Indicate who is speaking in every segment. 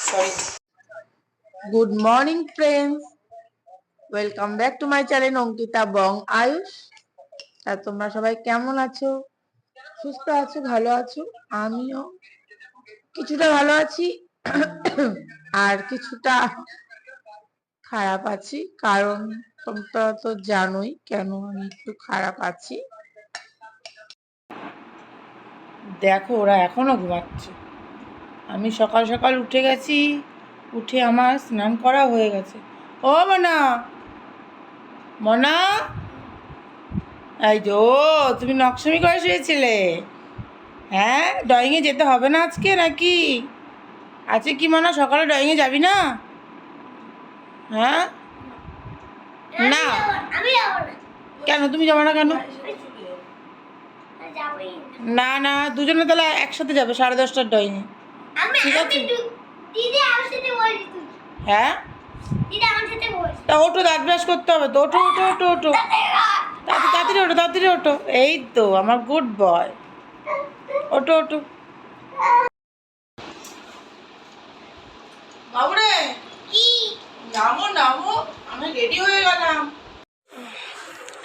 Speaker 1: Sorry. Good morning friends, welcome back to my channel Ankita Bong Ayush. আর তোমরা সবাই কেমন আছো? সুস্থ আছো, ভালো আছো? আমিও কিছুটা ভালো আছি আর কিছুটা খারাপ আছি, কারণ তোমরা তো জানোই কেন আমি একটু খারাপ আছি। দেখো, ওরা এখনো ঘুমাচ্ছে। আমি সকাল সকাল উঠে গেছি, উঠে আমার স্নান করা হয়ে গেছে। ও মনা, মনা, এই যো তুমি নকশামি করে শুয়েছিলে? হ্যাঁ, ড্রয়িংয়ে যেতে হবে না আজকে নাকি? আছে কি মনা, সকালে ড্রয়িংয়ে যাবি না? হ্যাঁ না, কেন তুমি যাবো না কেন? না না, দুজনে তাহলে একসাথে যাবে 10:30টার ড্রয়িংয়ে, ঠিক আছে? হ্যাঁ, তা ওঠো, দাঁত ব্রাশ করতে হবে তো। ওঠো ওঠো ওঠো ওঠো, তাড়াতাড়ি ওঠো, তাড়াতাড়ি ওঠো। এই তো আমার গুড বয়, ওঠো ওঠো। বাবুরে, নামো নামো, আমি রেডি হয়ে গেলাম।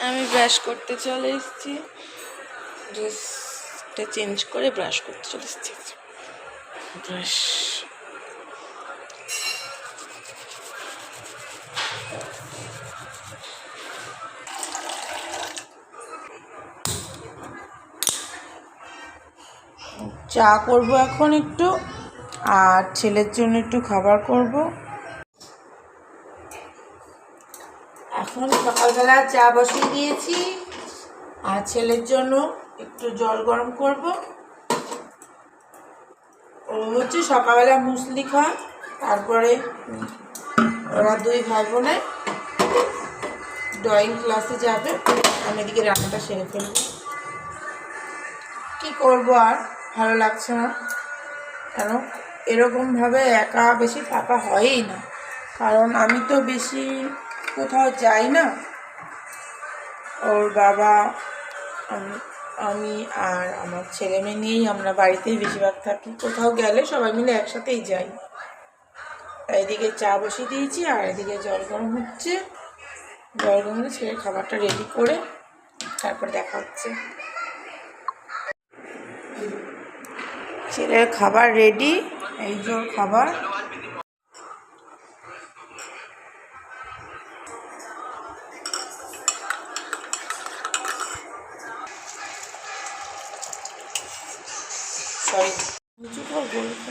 Speaker 1: আমি ব্রাশ করতে চলে এসেছি, ড্রেসটা চেঞ্জ করে ব্রাশ করতে চলে এসেছি। ব্রাশ চা করব এখন একটু, আর ছেলের জন্য একটু খাবার করব। এখন সকালবেলা চা বসিয়ে দিয়েছি, আর ছেলের জন্য একটু জল গরম করব। ও হচ্ছে সকালবেলা মুসলি খায়, তারপরে ওরা দুই ভাই বোনে ড্রয়িং ক্লাসে যাবে। আমি এদিকে রান্নাটা সেরে ফেলব। কি করব, আর ভালো লাগছে না, কেন এরকমভাবে একা বেশি থাকা হয়ই না, কারণ আমি তো বেশি কোথাও যাই না। ওর বাবা, আমি আর আমার ছেলে মেয়ে নিয়েই আমরা বাড়িতেই বেশিরভাগ থাকি। কোথাও গেলে সবাই মিলে একসাথেই যাই। এদিকে চা বসিয়ে দিয়েছি, আর এদিকে জল গরম হচ্ছে। জল গরম হলে ছেলের খাবারটা রেডি করে তারপর দেখা হচ্ছে। ছেলের খাবার রেডি, এই যে ওর খাবার। সরি, নিচু কর, বলতে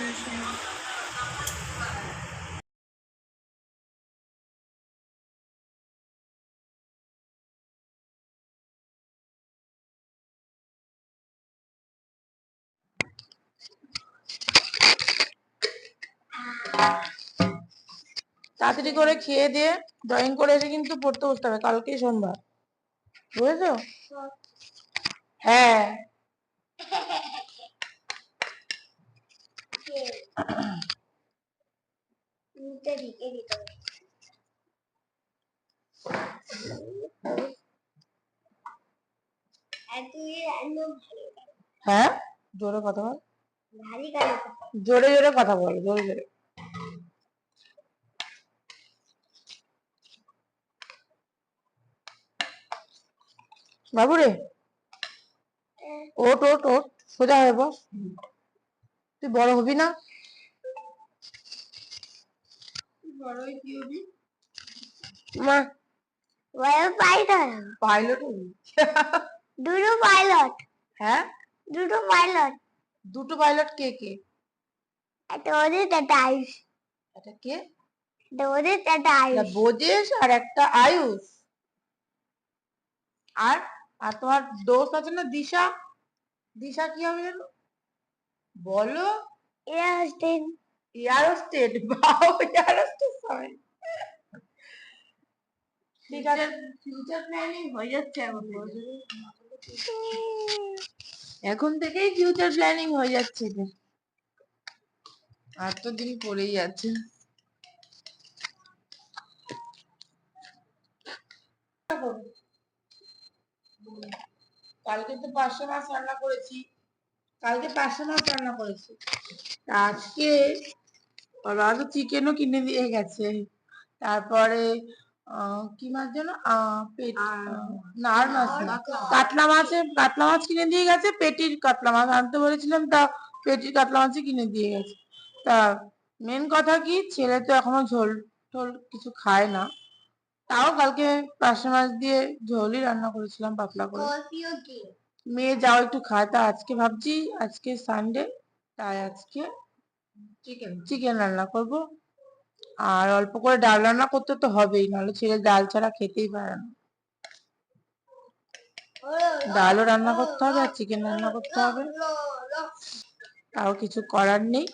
Speaker 1: তাড়াতাড়ি করে খেয়ে দিয়ে ড্রয়িং করে এসে কিন্তু পড়তে বসতে হবে, কালকেই সোমবার, বুঝেছো? হ্যাঁ, হ্যাঁ, জোরে কথা বল, জোরে জোরে কথা বল, জোরে জোরে। বাবুরে, ওট ওট ওট, সোজা হয়ে বস। তুই বড় হবি না? বড় হয়ে কি হবি? মা, পাইলট হবি? দুটো পাইলট। হ্যাঁ, দুটো পাইলট। দুটো পাইলট কে কে? একটা ওদের, একটা আয়ুষ। এটা কে? একটা ওদের, একটা আয়ুষ। বোজেশ আর একটা আয়ুষ। আর আর তোমার দোস্ত আছে না, দিশা? দিশা কি হবে জানো? বলো। এয়ারস্টেট। এয়ারস্টেট, বাও, এয়ারস্টেট হবে। ঠিক আছে, ফিউচার প্ল্যানিং হয়ে যাচ্ছে এখন থেকেই ফিউচার প্ল্যানিং হয়ে যাচ্ছে। আর তো দিন পরেই আছে। কালকে তো 500 মাছ রান্না করেছি, কালকে 500 মাছ রান্না করেছি। আজকে বাবা তো চিকেনও কিনে দিয়ে গেছে। তারপরে কি মাছ যেন না আর মাছ না, কাতলা মাছ কিনে দিয়ে গেছে। পেটির কাতলা মাছ আনতে বলেছিলাম, তা পেটির কাতলা মাছই কিনে দিয়ে গেছে। তা মেন কথা কি, ছেলে তো এখনো ঝোল টোল কিছু খায় না, তাও কালকে পার্শে মাছ দিয়ে ঝোলই রান্না করেছিলাম পাতলা করে। মেয়ে যাও একটু খায়, তা আজকে ভাবছি আজকে সানডে, তাই আজকে চিকেন রান্না করব। আর অল্প করে ডাল রান্না করতে তো হবেই, নাহলে ছেলে ডাল ছাড়া খেতেই পারে না। ডালও রান্না করতে হবে আর চিকেন রান্না করতে হবে, তাও কিছু করার নেই।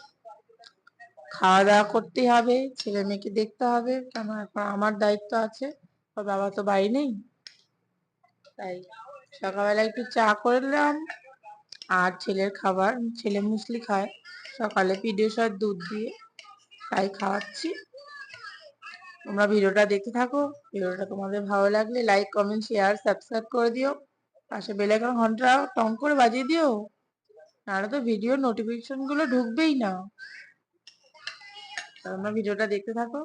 Speaker 1: খাওয়া দাওয়া করতেই হবে, ছেলে মেয়েকে দেখতে হবে, কেন এখন আমার দায়িত্ব আছে, ওর বাবা তো বাড়ি নেই। তাই সকালবেলা একটু চা করে নিলাম, আর ছেলের খাবার, ছেলে মুসলি খায় সকালে পিডিয়াশিউর দুধ দিয়ে, তাই খাওয়াচ্ছি। তোমরা ভিডিওটা দেখতে থাকো। ভিডিওটা তোমাদের ভালো লাগলে লাইক কমেন্ট শেয়ার সাবস্ক্রাইব করে দিও, পাশে বেল আইকন ঘন্টা টং করে বাজিয়ে দিও, নাহলে তো ভিডিও নোটিফিকেশন গুলো ঢুকবেই না। তোমরা ভিডিওটা দেখতে থাকো।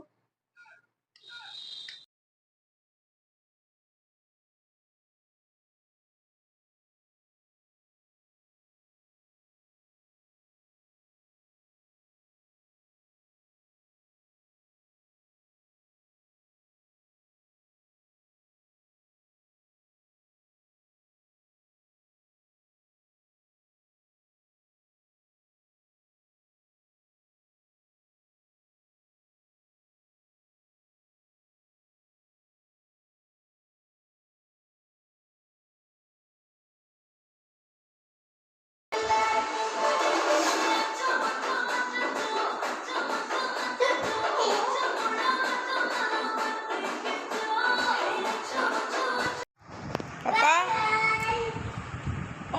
Speaker 1: পাপা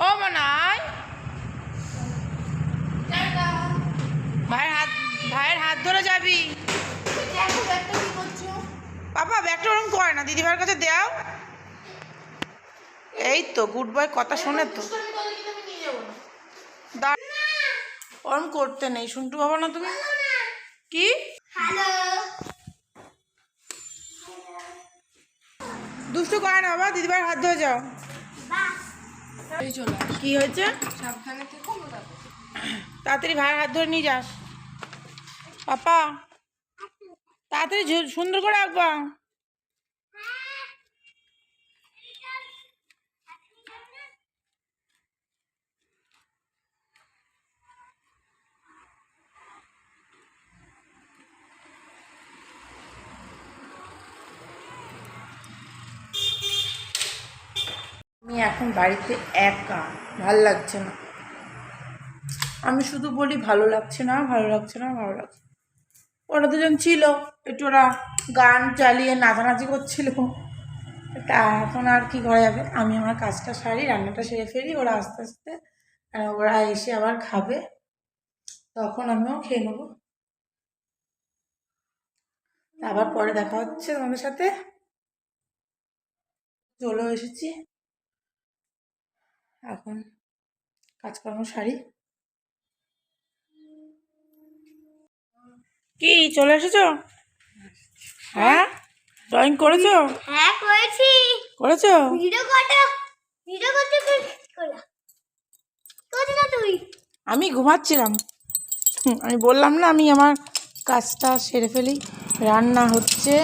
Speaker 1: ও মনাই, ভাইয়ের হাত ধরে যাবি। পাপা ব্যাগটা ওরকম করে না, দিদিভাইয়ের কাছে দেও। এই তো গুড বয়, কথা শোনে তো, ওরম করতে নেই। শুনটু বাবা না তুমি কি দুষ্টু করে না বাবা, দিদিভাইয়ের হাত ধরে যাও। কি হয়েছে, তাড়াতাড়ি ভাইয়ের হাত ধরে নিয়ে যাস পাপা, তাড়াতাড়ি সুন্দর করে রাখবা। আমি এখন বাড়িতে একা, ভাল লাগছে না। আমি শুধু বলি ভালো লাগছে না, ভালো লাগছে না, ভালো লাগছে। ওরা দুজন ছিল, একটু ওরা গান চালিয়ে নাচানাচি করছিল, তা এখন আর কি করা যাবে। আমি আমার কাজটা সারি, রান্নাটা সেরে ফেলি, ওরা আস্তে আস্তে ওরা এসে আবার খাবে, তখন আমিও খেয়ে নেবো। আবার পরে দেখা হচ্ছে তোমাদের সাথে। চলেও এসেছি, এখন কাজকর্ম সারি। কি চলে এসেছো? হ্যাঁ ড্রয়িং করেছো?
Speaker 2: হ্যাঁ করেছি।
Speaker 1: করেছো?
Speaker 2: ভিডিও করতে না তুই?
Speaker 1: আমি ঘুমাচ্ছিলাম। আমি বললাম না আমি আমার কাজটা সেরে ফেলি। রান্না হচ্ছে,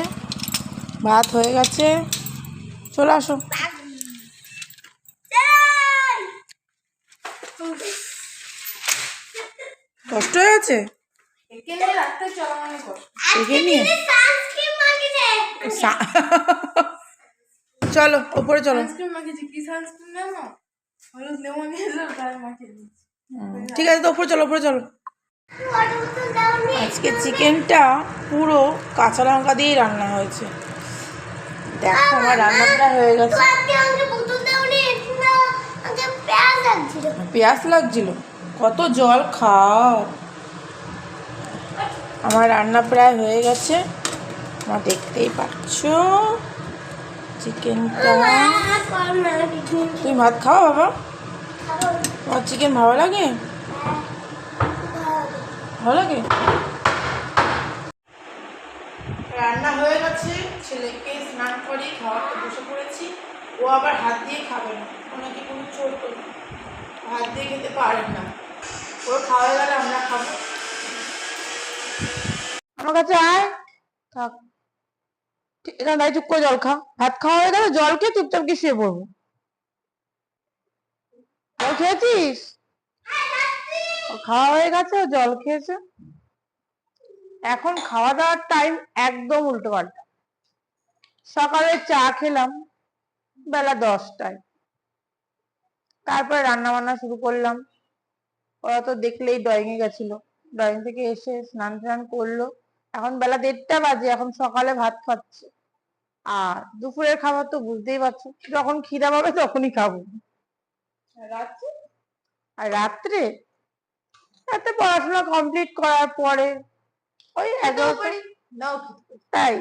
Speaker 1: ভাত হয়ে গেছে, চলে আসো। কষ্ট হয়ে গেছে চলো ওপরে চলো। ঠিক আছে তো ওপরে চলো, ওপরে চলো। আজকে চিকেনটা পুরো কাঁচা লঙ্কা দিয়েই রান্না হয়েছে। দেখো আমার রান্নাটা হয়ে গেছে। পেঁয়াজ লাগছিল, কত জল খাও। আমার রান্না প্রায় হয়ে গেছে, আমার দেখতেই পাচ্ছ চিকেনটা। তুমি ভাত খাও বাবা? তোমার চিকেন ভালো লাগে? ভালো লাগে? রান্না হয়ে গেছে, ছেলেকে স্নান করিয়ে খাওয়াতে বসে পড়েছি। ও আবার হাত দিয়ে খাবে না, ওনাকে কোনো ছোট হাত দিয়ে খেতে পারেন না। ওর খাওয়া হয়ে গেলে আমরা খাবো।
Speaker 3: আমার কাছে আয়, থাক এখানে দাঁড়িয়ে চুপ করে জল খা। ভাত খাওয়া হয়ে গেলে জল খেয়ে চুপচাপ কি শুয়ে পড়বো। জল খেয়েছিস? ও খাওয়া হয়ে গেছে, ও জল খেয়েছে। এখন খাওয়া দাওয়ার টাইম একদম উল্টো পাল্টা। সকালে চা খেলাম বেলা 10টায়, তারপরে রান্না বান্না শুরু করলাম। ওরা তো দেখলেই ড্রয়িং এ গেছিল, ড্রয়িং থেকে এসে স্নান টান করলো। এখন বেলা 1:30 বাজে, এখন সকালে ভাত খাচ্ছে। আর দুপুরের খাবার তো বুঝতেই পারছো, যখন খিদা পাবে তখনই খাবো।
Speaker 1: রাত্রে
Speaker 3: আর রাত্রে রাতে পড়াশোনা কমপ্লিট করার পরে ওই 11টা।
Speaker 1: নাও
Speaker 3: তাই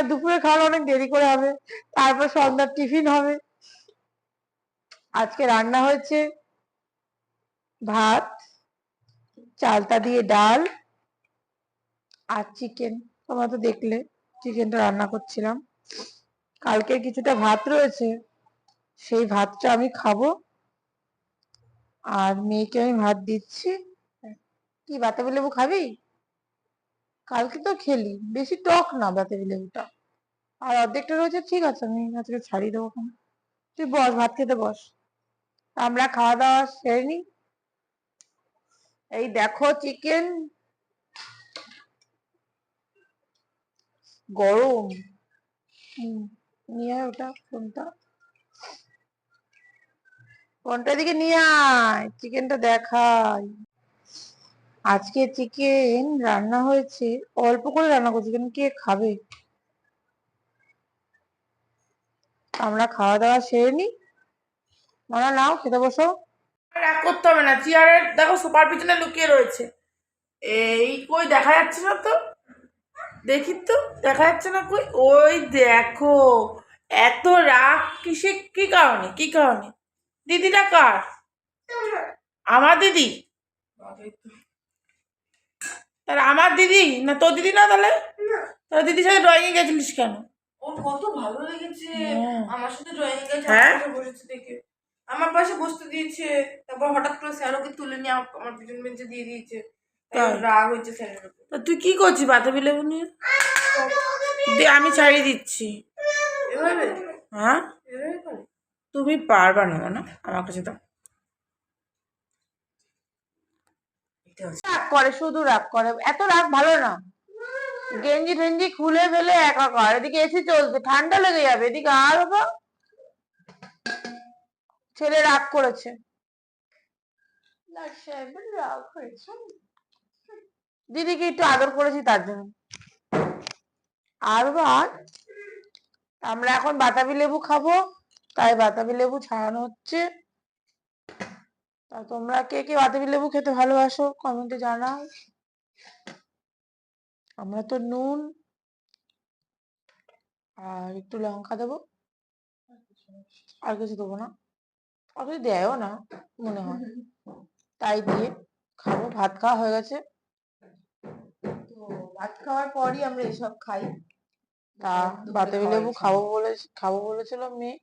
Speaker 3: দুপুরে খাওয়া অনেক দেরি করে হবে, তারপর সন্ধ্যার টিফিন হবে। আজকে রান্না হয়েছে ভাত, চালতা দিয়ে ডাল আর চিকেন। তোমরা তো দেখলে চিকেনটা রান্না করছিলাম। কালকের কিছুটা ভাত রয়েছে, সেই ভাতটা আমি খাবো। আর মেয়েকে আমি ভাত দিচ্ছি। কি বাতাবি লেবু খাবি? কালকে তো খেলি, বেশি টক না বাতাবি লেবুটা। আর অর্ধেকটা রয়েছে, ঠিক আছে আমি আজকে ছাড়িয়ে দেবো। তুই বস, ভাত খেতে বস, আমরা খাওয়া দাওয়া সেরে নি। এই দেখো চিকেন, গরম। নিয়ে আয় ওটা, ফোনটা দিকে নিয়ে আয়, চিকেনটা দেখাই। আজকে চিকেন রান্না হয়েছে, অল্প করে রান্না করছি, চিকেন কে খাবে। আমরা খাওয়া দাওয়া সেরে নি, মানা নাও খেতে বসো।
Speaker 1: রাগ করতে হবে না, চেয়ারের দেখো সোফার পিছনে লুকিয়ে রয়েছে। এই কই দেখা যাচ্ছে না তো, দেখি তো দেখা যাচ্ছে না কই। ওই দেখো, এত রাগ কিসে, কি কারণে, কি কারণে? দিদিটা কার? আমার দিদি? তাহলে আমার দিদি না তোর দিদি না? তাহলে তাহলে দিদির সাথে ড্রয়িং এ গেছিলিস কেন?
Speaker 4: ওর কত ভালো লেগেছে
Speaker 1: হ্যাঁ।
Speaker 4: আমার সাথে ড্রয়িং এ গেছে,
Speaker 1: হ্যাঁ?
Speaker 4: আমার পাশে বসেছে দেখে। আমার পাশে বসতে দিয়েছে, তারপর হঠাৎ করে স্যার ওকে তুলে নিয়ে আমার পিছন বেঞ্চে দিয়ে দিয়েছে। তাই ওর
Speaker 1: তাই?
Speaker 4: রাগ হয়েছে স্যারের উপর।
Speaker 1: তা তুই কি করছিস বাতাবি লেবু নিয়ে? আমি ছাড়িয়ে দিচ্ছি।
Speaker 4: এভাবে
Speaker 1: হ্যাঁ,
Speaker 4: এভাবে করে
Speaker 1: তুমি পারবা না না, আমার কাছে দাও।
Speaker 3: রাগ করে, শুধু রাগ করে, এত রাগ ভালো না। গেঞ্জি টেঞ্জি খুলে ফেলে একাকার, এদিকে এসি চলছে, ঠান্ডা লেগে যাবে। এদিকে আর বাবা, ছেলে রাগ করেছে, রাগ হয়েছে। দিদিকে একটু আদর করেছি তার জন্য। আর বার আমরা এখন বাতাবি লেবু খাবো, তাই বাতাবি লেবু ছাড়ানো হচ্ছে। তা তোমরা কে কে বাতাবি লেবু খেতে ভালোবাসো কমেন্টে জানাও। আমরা তো নুন আর একটু লঙ্কা দেবো, আর কিছু দেবো না, আর কিছু দেয়ও না মনে হয়, তাই দিয়ে খাবো। ভাত খাওয়া হয়ে গেছে, তো ভাত খাওয়ার পরই আমরা এসব খাই। তা বাতাবি লেবু খাবো বলেছিল মেয়ে,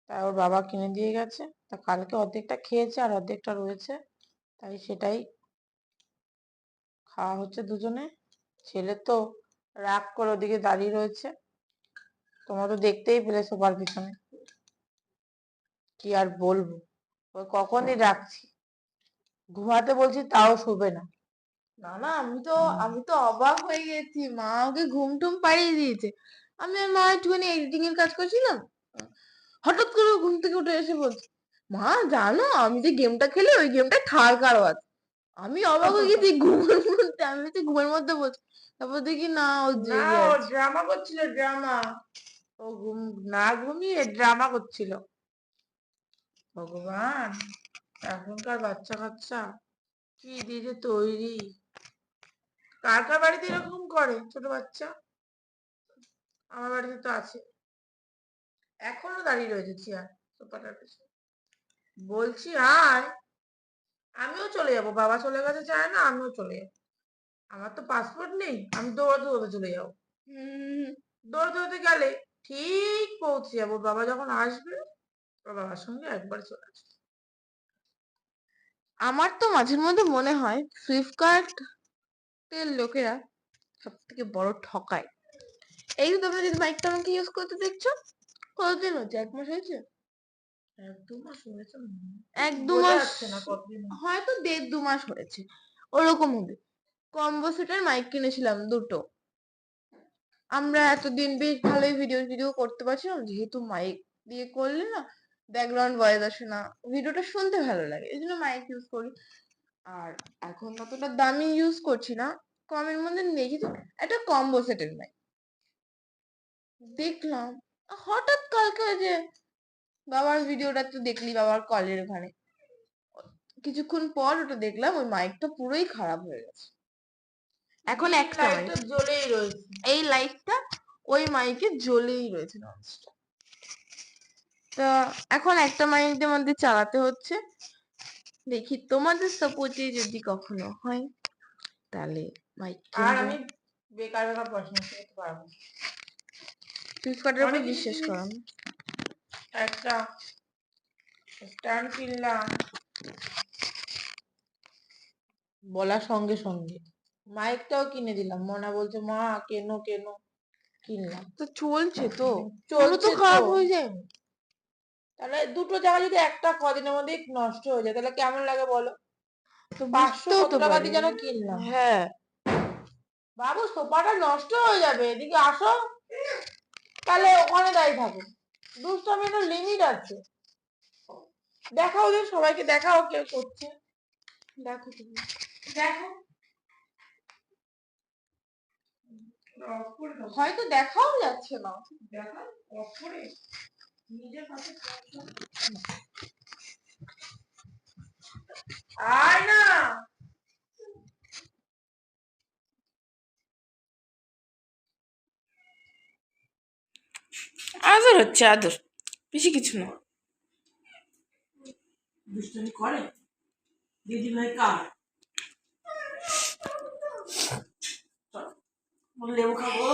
Speaker 3: তাই ওর বাবা কিনে দিয়ে গেছে। তা কালকে অর্ধেকটা খেয়েছে আর অর্ধেকটা রয়েছে, তাই সেটাই খাওয়া হচ্ছে দুজনে। ছেলে তো রাগ করে ওদিকে দাঁড়িয়ে রয়েছে, তোমরা তো দেখতেই পেলে সোফার পিছনে। কি আর বলবো, ওই কখনই রাখছি, ঘুমাতে বলছি তাও শুবে না।
Speaker 4: না না, আমি তো অবাক হয়ে গেছি, মা ওকে ঘুম টুম পাড়িয়ে দিয়েছে। আমি আর মা একটুখানি এডিটিং এর কাজ করছিলাম, হঠাৎ করে ও ঘুম থেকে উঠে এসে বলছে, মা জানো আমি যে গেমটা খেলি ওই গেমটা ঠার কারো আছে। আমি অবাক হয়ে গেছি, ঘুমের মধ্যে আমি তো ঘুমের মধ্যে বলছি, তারপর দেখি না ও
Speaker 1: না,
Speaker 4: জেগে
Speaker 1: ও
Speaker 4: আছে।
Speaker 1: ড্রামা করছিল, ড্রামা।
Speaker 3: ও না ঘুমিয়ে ড্রামা করছিল।
Speaker 1: ভগবান, এখনকার বাচ্চা কাচ্চা কি দিয়ে যে তৈরি। কার কার বাড়িতে এরকম করে ছোট বাচ্চা? আমার বাড়িতে তো আছে, এখনো দাঁড়িয়ে রয়েছে চেয়ার সোফাটার পেছনে। বলছি আয়, আমিও চলে যাবো, বাবা চলে গেছে চায় না, আমিও চলে যাবো।
Speaker 3: আমার তো পাসপোর্ট নেই, আমি দৌড়াতে দৌড়াতে চলে যাবো। দৌড়াতে দৌড়াতে গেলে ঠিক পৌঁছে যাবো, বাবা যখন আসবে ওর বাবার সঙ্গে একবার চলে আসবে।
Speaker 4: আমার তো মাঝে মধ্যে মনে হয় ফ্লিপকার্ট এর লোকেরা সব থেকে বড় ঠকায়। এই যে তোমরা যদি মাইকটা আমাকে ইউজ করতে দেখছো, কতদিন হচ্ছে? 1 মাস হয়েছে?
Speaker 3: 1-2 মাস হয়েছে,
Speaker 4: 1-2
Speaker 3: বোঝা
Speaker 4: মাস,
Speaker 3: যাচ্ছে না কতদিন হয়েছে।
Speaker 4: হয়তো 1.5-2 মাস হয়েছে, ওরকম হবে। কম্বো সেটের মাইক কিনেছিলাম 2টো। আমরা এতদিন বেশ ভালোই ভিডিও করতে পারছিলাম, যেহেতু মাইক দিয়ে করলে না ব্যাকগ্রাউন্ড ভয়েস আসে না, ভিডিওটা শুনতে ভালো লাগে, এই জন্য মাইক ইউজ করি। আর এখন অতটা দামি ইউজ করছি না, কমের মধ্যে দেখেছি একটা কম্বো সেটের মাইক দেখলাম। হঠাৎ কালকে ওই যে বাবার ভিডিওটা তো দেখলি, বাবার কলের ওখানে কিছুক্ষণ পর ওটা দেখলাম, ওই মাইকটা পুরোই খারাপ হয়ে গেছে। এখন একটা মাইক,
Speaker 3: লাইটটা জ্বলেই রয়েছে।
Speaker 4: এই লাইটটা ওই মাইকে জ্বলেই রয়েছে ননস্টপ। তা এখন একটা মাইকের মধ্যে চালাতে হচ্ছে। দেখি তোমাদের সাপোর্টে যদি কখনো হয় তাহলে মাইক
Speaker 3: আর
Speaker 4: কিনবো।
Speaker 3: আমি বেকার বেকার পড়াশোনা করতে পারবো না।
Speaker 4: ফ্লিপকার্টের উপর
Speaker 3: অনেক কিছু
Speaker 4: বিশ্বাস
Speaker 3: জিনিস,
Speaker 4: করো।
Speaker 3: একটা স্ট্যান্ড কিনলাম বলার সঙ্গে সঙ্গে, মাইকটাও কিনে দিলাম, মনা বলছে মা কেনো কেনো, কিনলাম।
Speaker 4: তো চলছে তো, পুরো
Speaker 3: চলছে
Speaker 4: তো খারাপ
Speaker 3: তো।
Speaker 4: হয়ে যায়নি।
Speaker 3: তাহলে দুটো জায়গা যদি একটা কদিনের মধ্যেই নষ্ট হয়ে যায় তাহলে কেমন লাগে বলো?
Speaker 4: তো
Speaker 3: 500
Speaker 4: বুঝতেও
Speaker 3: কত
Speaker 4: তো
Speaker 3: টাকা
Speaker 4: পারি।
Speaker 3: দিয়ে যেন কিনলাম।
Speaker 4: হ্যাঁ,
Speaker 3: বাবু সোফাটা নষ্ট হয়ে যাবে, এদিকে আসো। তাহলে ওখানে দাঁড়িয়ে থাকো, দুষ্টামি একটা লিমিট আছে। দেখাও যে সবাইকে দেখাও কে করছে,
Speaker 4: দেখো তুমি।
Speaker 3: দেখো।
Speaker 4: হয়তো দেখাও যাচ্ছে না।
Speaker 3: দেখা অফ করে নিজের পাশে আয় না।
Speaker 1: আদর হচ্ছে আদর, বেশি কিছু না।
Speaker 3: দুষ্টামি করে দিদি ভাই কার? লেবু খাবো।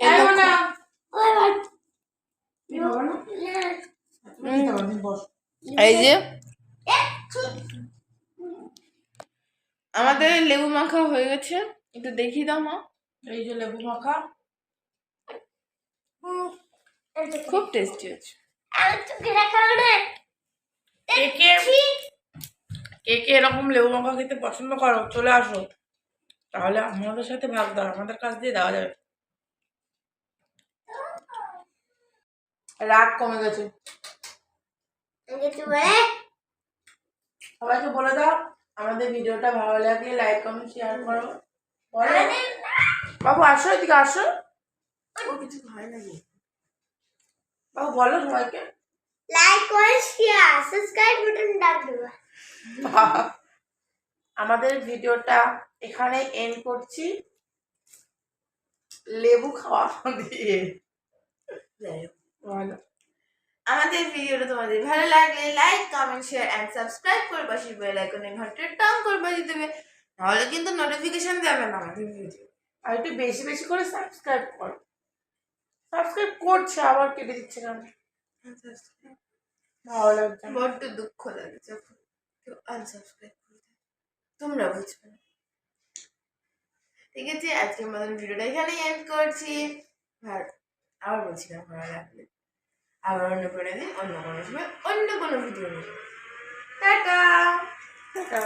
Speaker 1: এই দেখো।
Speaker 3: না তুই খাবো না? তুমি কি খাবো? তুমি বস।
Speaker 1: এই যে আমাদের লেবু মাখা হয়ে গেছে, একটু দেখিয়ে দাও মা।
Speaker 3: এই যে লেবু মাখা,
Speaker 1: খুব টেস্টি হচ্ছে। কে কে কে কে এরকম লেবু মাখা খেতে পছন্দ করো চলে আসো, তাহলে আমাদের সাথে ভাগ দাও, আমাদের কাছ দিয়ে দেওয়া যাবে। রাগ কমে গেছে। সবাইকে বলে দাও আমাদের ভিডিওটা ভালো লাগলে লাইক কমেন্ট শেয়ার করো। বলো বাবু, আসো এদিকে আসো। ও কিছু খায় নাকি বাবু? বলো সবাইকে।
Speaker 2: লাইক করে শেয়ার সাবস্ক্রাইব বাটন দাব দেবো।
Speaker 1: আমাদের ভিডিওটা এখানে এন্ড করছি লেবু খাওয়া দিয়ে। ভালো। আমাদের ভিডিওটা তোমাদের ভালো লাগলে like comment share and subscribe করে পাশে বেল আইকনে ঘন্টার টান করে বাজিয়ে দেবে, নাহলে কিন্তু নোটিফিকেশন যাবে না আমাদের ভিডিও। আর একটু বেশি বেশি করে সাবস্ক্রাইব করো। সাবস্ক্রাইব করছে আবার কেটে দিচ্ছে কেন? ভালো লাগছে না। বড্ড দুঃখ লাগে যখন কেউ আনসাবস্ক্রাইব করে দেয়, তোমরা বুঝবে না। ঠিক আছে, আজকের মতন ভিডিওটা এখানেই এন্ড করছি। আর আবার বলছি না, ভালো লাগলে আবার অন্য কোনো দিন অন্য কোনো সময় অন্য কোনো ভিডিও নিয়ে। Tata tata.